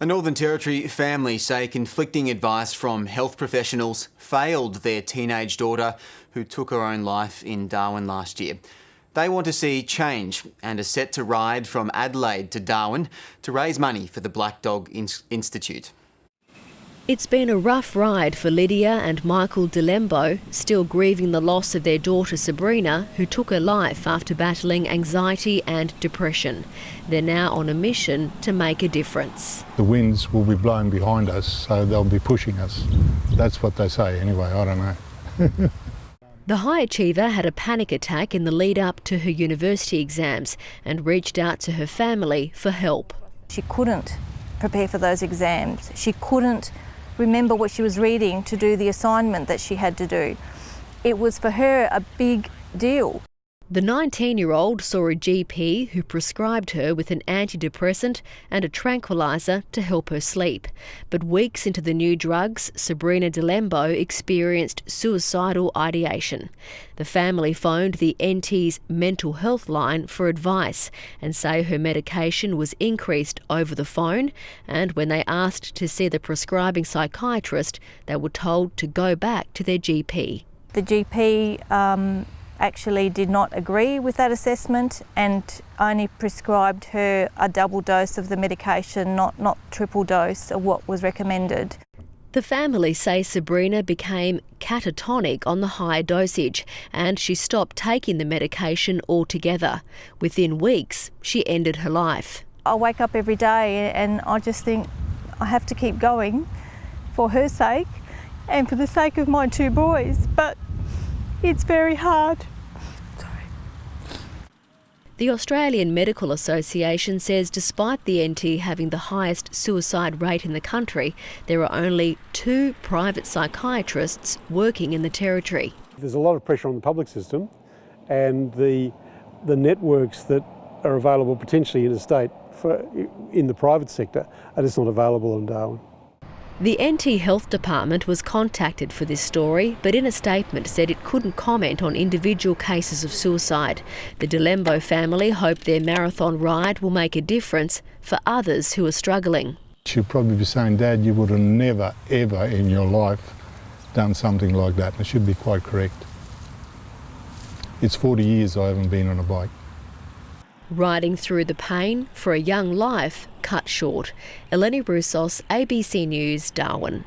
A Northern Territory family say conflicting advice from health professionals failed their teenage daughter who took her own life in Darwin last year. They want to see change and are set to ride from Adelaide to Darwin to raise money for the Black Dog Institute. It's been a rough ride for Lydia and Michael Lembo, still grieving the loss of their daughter Sabrina, who took her life after battling anxiety and depression. They're now on a mission to make a difference. The winds will be blowing behind us, so they'll be pushing us. That's what they say anyway, I don't know. The high achiever had a panic attack in the lead up to her university exams and reached out to her family for help. She couldn't prepare for those exams. She couldn't remember what she was reading to do the assignment that she had to do. It was for her a big deal. The 19-year-old saw a GP who prescribed her with an antidepressant and a tranquiliser to help her sleep. But weeks into the new drugs, Sabrina Lembo experienced suicidal ideation. The family phoned the NT's mental health line for advice and say her medication was increased over the phone, and when they asked to see the prescribing psychiatrist, they were told to go back to their GP. The GP actually did not agree with that assessment and only prescribed her a double dose of the medication, not triple dose of what was recommended. The family say Sabrina became catatonic on the high dosage and she stopped taking the medication altogether. Within weeks, she ended her life. I wake up every day and I just think I have to keep going for her sake and for the sake of my two boys, but it's very hard. The Australian Medical Association says despite the NT having the highest suicide rate in the country, there are only 2 private psychiatrists working in the Territory. There's a lot of pressure on the public system, and the networks that are available potentially interstate in the private sector are just not available in Darwin. The NT Health Department was contacted for this story, but in a statement said it couldn't comment on individual cases of suicide. The Lembo family hope their marathon ride will make a difference for others who are struggling. She'll probably be saying, Dad, you would have never, ever in your life done something like that. And it should be quite correct. It's 40 years I haven't been on a bike. Riding through the pain for a young life cut short. Eleni Broussos, ABC News, Darwin.